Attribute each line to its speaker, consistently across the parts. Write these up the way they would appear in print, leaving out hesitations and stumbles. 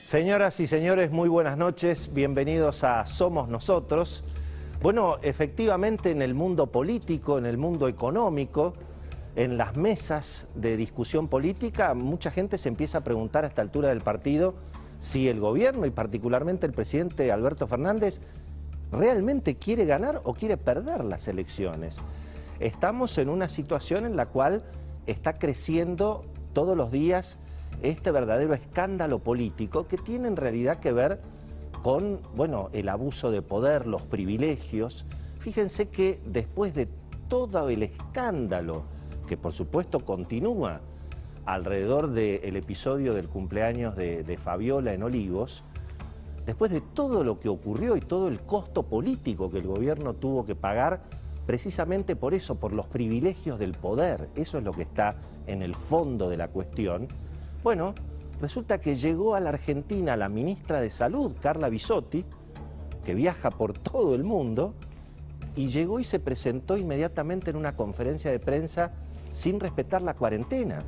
Speaker 1: Señoras y señores, muy buenas noches, bienvenidos a Somos Nosotros. Bueno, efectivamente en el mundo político, en el mundo económico, en las mesas de discusión política, mucha gente se empieza a preguntar a esta altura del partido si el gobierno y particularmente el presidente Alberto Fernández realmente quiere ganar o quiere perder las elecciones. Estamos en una situación en la cual está creciendo todos los días este verdadero escándalo político que tiene en realidad que ver con, bueno, el abuso de poder, los privilegios. Fíjense que después de todo el escándalo, que por supuesto continúa alrededor del episodio del cumpleaños de Fabiola en Olivos, después de todo lo que ocurrió y todo el costo político que el gobierno tuvo que pagar, precisamente por eso, por los privilegios del poder, eso es lo que está en el fondo de la cuestión. Bueno, resulta que llegó a la Argentina la ministra de Salud, Carla Bisotti, que viaja por todo el mundo, y llegó y se presentó inmediatamente en una conferencia de prensa sin respetar la cuarentena.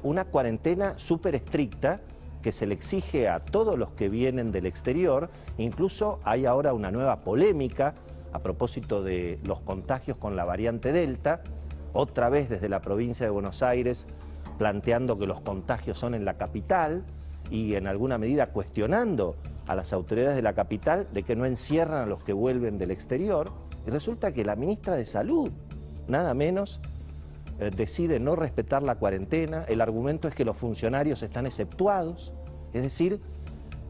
Speaker 1: Una cuarentena súper estricta que se le exige a todos los que vienen del exterior. Incluso hay ahora una nueva polémica a propósito de los contagios con la variante Delta, otra vez desde la provincia de Buenos Aires, planteando que los contagios son en la capital y en alguna medida cuestionando a las autoridades de la capital de que no encierran a los que vuelven del exterior. Y resulta que la ministra de Salud, nada menos, decide no respetar la cuarentena. El argumento es que los funcionarios están exceptuados. Es decir,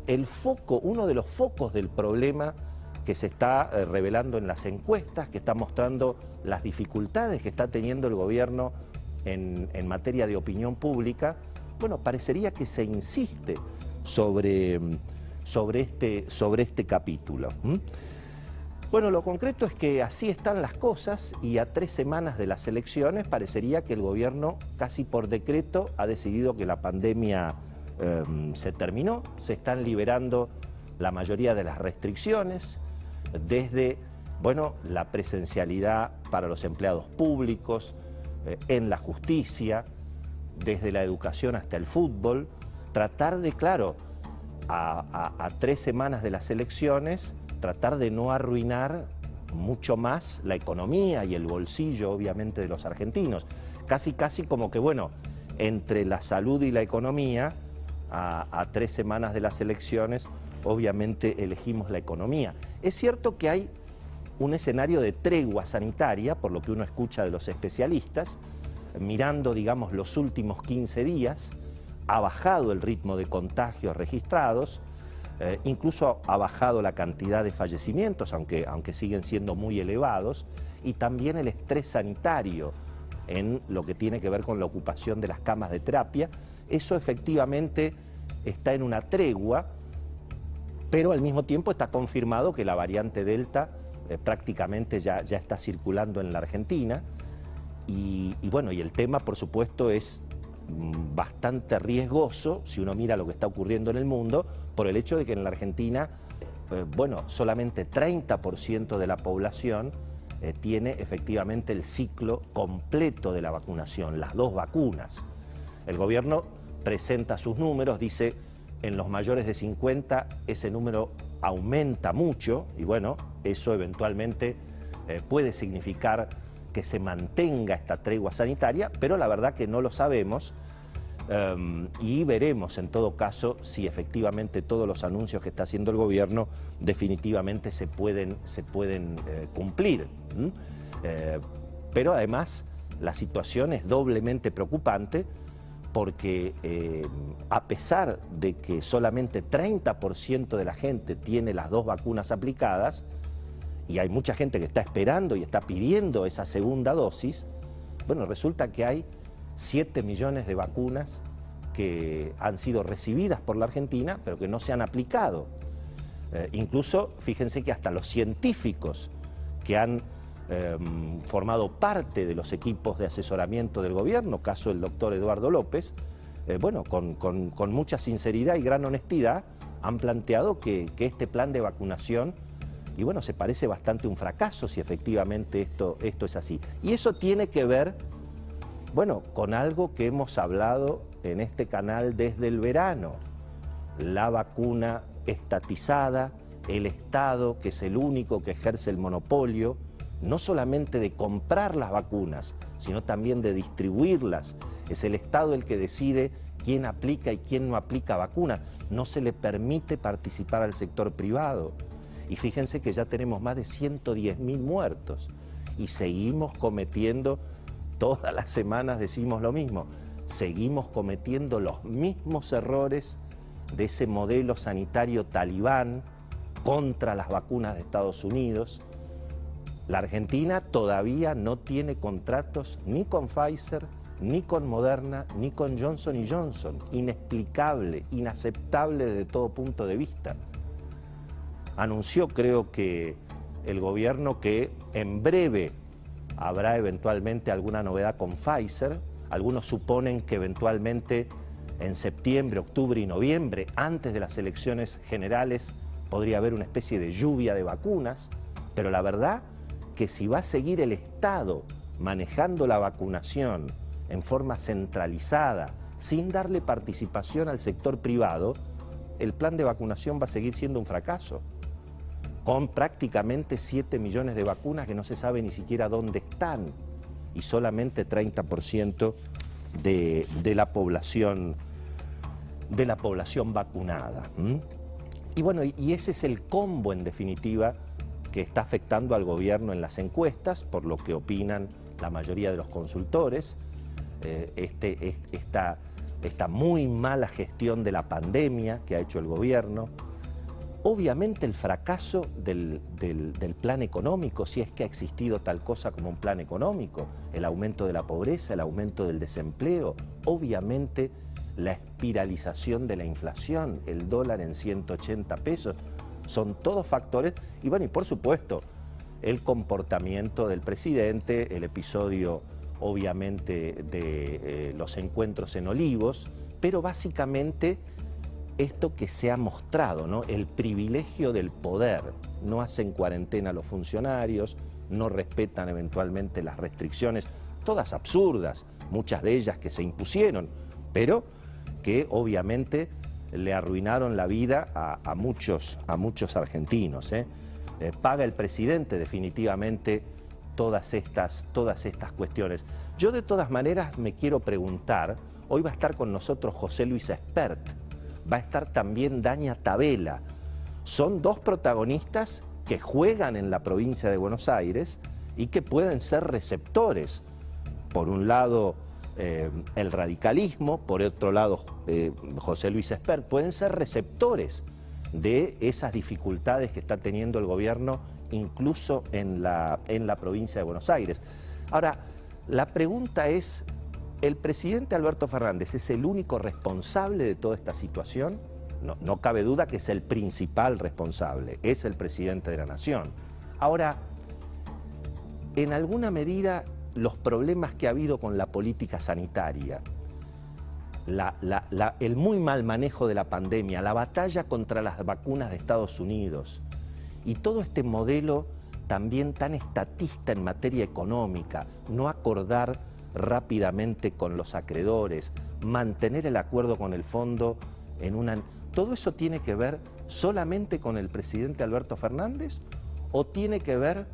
Speaker 1: el foco, uno de los focos del problema que se está revelando en las encuestas, que está mostrando las dificultades que está teniendo el gobierno en materia de opinión pública. Bueno, parecería que se insiste sobre este capítulo. Bueno, lo concreto es que así están las cosas y a 3 semanas de las elecciones parecería que el gobierno casi por decreto ha decidido que la pandemia se terminó. Se están liberando la mayoría de las restricciones, desde, bueno, la presencialidad para los empleados públicos, en la justicia, desde la educación hasta el fútbol, tratar de, claro, a 3 semanas de las elecciones, tratar de no arruinar mucho más la economía y el bolsillo, obviamente, de los argentinos. Casi como que, bueno, entre la salud y la economía, a 3 semanas de las elecciones, obviamente elegimos la economía. Es cierto que hay un escenario de tregua sanitaria, por lo que uno escucha de los especialistas, mirando, digamos, los últimos 15 días, ha bajado el ritmo de contagios registrados, incluso ha bajado la cantidad de fallecimientos, aunque siguen siendo muy elevados, y también el estrés sanitario en lo que tiene que ver con la ocupación de las camas de terapia. Eso efectivamente está en una tregua, pero al mismo tiempo está confirmado que la variante Delta prácticamente ya está circulando en la Argentina. Y bueno, y el tema, por supuesto, es bastante riesgoso si uno mira lo que está ocurriendo en el mundo, por el hecho de que en la Argentina, bueno, solamente 30% de la población tiene efectivamente el ciclo completo de la vacunación, las 2 vacunas. El gobierno presenta sus números, dice en los mayores de 50 ese número aumenta mucho y bueno, eso eventualmente puede significar que se mantenga esta tregua sanitaria, pero la verdad que no lo sabemos y veremos en todo caso si efectivamente todos los anuncios que está haciendo el gobierno definitivamente se pueden cumplir. Pero además la situación es doblemente preocupante porque a pesar de que solamente 30% de la gente tiene las 2 vacunas aplicadas, y hay mucha gente que está esperando y está pidiendo esa segunda dosis, bueno, resulta que hay 7 millones de vacunas que han sido recibidas por la Argentina, pero que no se han aplicado. Incluso, fíjense que hasta los científicos que han formado parte de los equipos de asesoramiento del gobierno, caso el doctor Eduardo López, bueno, con mucha sinceridad y gran honestidad, han planteado que este plan de vacunación, y bueno, se parece bastante a un fracaso si efectivamente esto es así. Y eso tiene que ver, bueno, con algo que hemos hablado en este canal desde el verano, la vacuna estatizada, el Estado, que es el único que ejerce el monopolio, no solamente de comprar las vacunas, sino también de distribuirlas. Es el Estado el que decide quién aplica y quién no aplica vacunas. No se le permite participar al sector privado. Y fíjense que ya tenemos más de 110.000 muertos y seguimos cometiendo, todas las semanas decimos lo mismo, seguimos cometiendo los mismos errores de ese modelo sanitario talibán contra las vacunas de Estados Unidos. La Argentina todavía no tiene contratos ni con Pfizer, ni con Moderna, ni con Johnson & Johnson. Inexplicable, inaceptable desde todo punto de vista. Anunció, creo que el gobierno, que en breve habrá eventualmente alguna novedad con Pfizer. Algunos suponen que eventualmente en septiembre, octubre y noviembre, antes de las elecciones generales, podría haber una especie de lluvia de vacunas, pero la verdad que si va a seguir el Estado manejando la vacunación en forma centralizada, sin darle participación al sector privado, el plan de vacunación va a seguir siendo un fracaso, con prácticamente 7 millones de vacunas que no se sabe ni siquiera dónde están, y solamente 30% de la población vacunada. Y bueno, y ese es el combo, en definitiva, que está afectando al gobierno en las encuestas, por lo que opinan la mayoría de los consultores. Esta muy mala gestión de la pandemia que ha hecho el gobierno. Obviamente el fracaso del plan económico, si es que ha existido tal cosa como un plan económico, el aumento de la pobreza, el aumento del desempleo, obviamente la espiralización de la inflación, el dólar en 180 pesos, son todos factores. Y bueno, y por supuesto, el comportamiento del presidente, el episodio obviamente de los encuentros en Olivos, pero básicamente esto que se ha mostrado, ¿no? El privilegio del poder. No hacen cuarentena los funcionarios, no respetan eventualmente las restricciones, todas absurdas, muchas de ellas que se impusieron, pero que obviamente le arruinaron la vida a muchos argentinos, ¿eh? Paga el presidente definitivamente todas estas cuestiones. Yo de todas maneras me quiero preguntar, hoy va a estar con nosotros José Luis Espert, va a estar también Dania Tabela. Son dos protagonistas que juegan en la provincia de Buenos Aires y que pueden ser receptores. Por un lado, el radicalismo, por otro lado, José Luis Espert, pueden ser receptores de esas dificultades que está teniendo el gobierno, incluso en la provincia de Buenos Aires. Ahora, la pregunta es, ¿el presidente Alberto Fernández es el único responsable de toda esta situación? No cabe duda que es el principal responsable, es el presidente de la Nación. Ahora, en alguna medida, los problemas que ha habido con la política sanitaria, el muy mal manejo de la pandemia, la batalla contra las vacunas de Estados Unidos y todo este modelo también tan estatista en materia económica, no acordar rápidamente con los acreedores, mantener el acuerdo con el fondo ¿todo eso tiene que ver solamente con el presidente Alberto Fernández o tiene que ver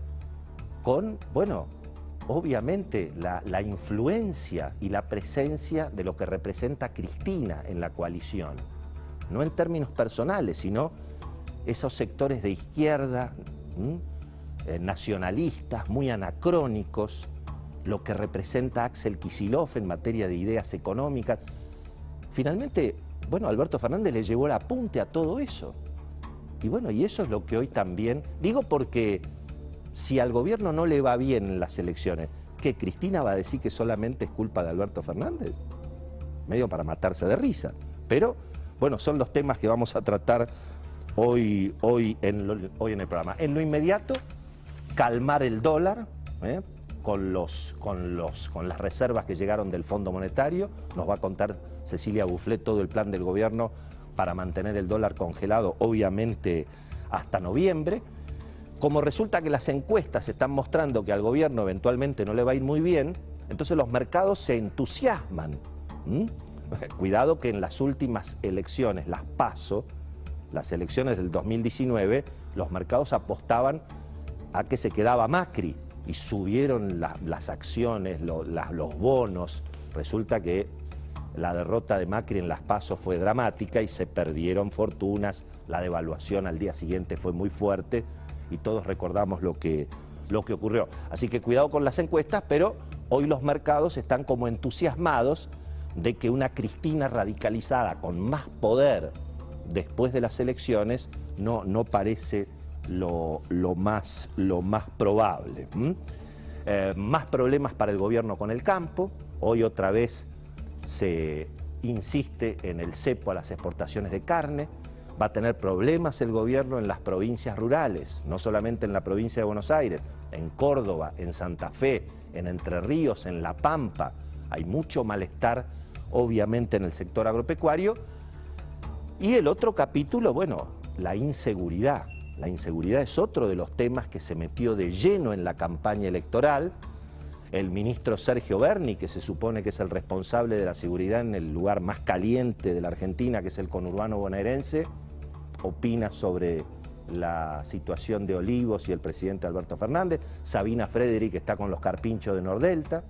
Speaker 1: con, bueno, obviamente la influencia y la presencia de lo que representa Cristina en la coalición? No en términos personales, sino esos sectores de izquierda, nacionalistas, muy anacrónicos, lo que representa Axel Kicillof en materia de ideas económicas. Finalmente, bueno, Alberto Fernández le llevó el apunte a todo eso. Y bueno, y eso es lo que hoy también, digo porque si al gobierno no le va bien en las elecciones, ¿qué, Cristina va a decir que solamente es culpa de Alberto Fernández? Medio para matarse de risa. Pero, bueno, son los temas que vamos a tratar hoy en el programa. En lo inmediato, calmar el dólar, con las reservas que llegaron del Fondo Monetario. Nos va a contar Cecilia Bufflet todo el plan del gobierno para mantener el dólar congelado, obviamente, hasta noviembre. Como resulta que las encuestas están mostrando que al gobierno eventualmente no le va a ir muy bien, entonces los mercados se entusiasman. Cuidado que en las últimas elecciones, las PASO, las elecciones del 2019, los mercados apostaban a que se quedaba Macri y subieron las acciones, los bonos. Resulta que la derrota de Macri en las PASO fue dramática y se perdieron fortunas, la devaluación al día siguiente fue muy fuerte y todos recordamos lo que ocurrió. Así que cuidado con las encuestas, pero hoy los mercados están como entusiasmados de que una Cristina radicalizada con más poder después de las elecciones no parece lo más probable. Más problemas para el gobierno con el campo. Hoy otra vez se insiste en el cepo a las exportaciones de carne. Va a tener problemas el gobierno en las provincias rurales, no solamente en la provincia de Buenos Aires, en Córdoba, en Santa Fe, en Entre Ríos, en La Pampa. Hay mucho malestar, obviamente, en el sector agropecuario. Y el otro capítulo, bueno, la inseguridad. La inseguridad es otro de los temas que se metió de lleno en la campaña electoral. El ministro Sergio Berni, que se supone que es el responsable de la seguridad en el lugar más caliente de la Argentina, que es el conurbano bonaerense, opina sobre la situación de Olivos y el presidente Alberto Fernández. Sabina Frederick está con los carpinchos de Nordelta.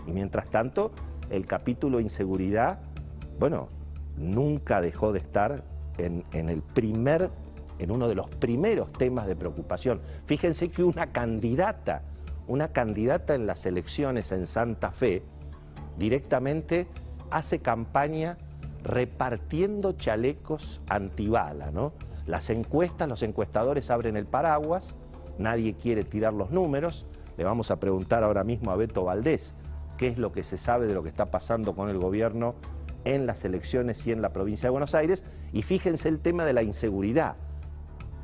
Speaker 1: Y mientras tanto, el capítulo inseguridad, bueno, nunca dejó de estar en uno de los primeros temas de preocupación. Fíjense que una candidata en las elecciones en Santa Fe directamente hace campaña repartiendo chalecos antibala, ¿no? Las encuestas, los encuestadores abren el paraguas, nadie quiere tirar los números. Le vamos a preguntar ahora mismo a Beto Valdés qué es lo que se sabe de lo que está pasando con el gobierno en las elecciones y en la provincia de Buenos Aires. Y fíjense el tema de la inseguridad.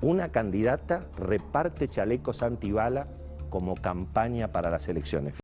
Speaker 1: Una candidata reparte chalecos antibala como campaña para las elecciones.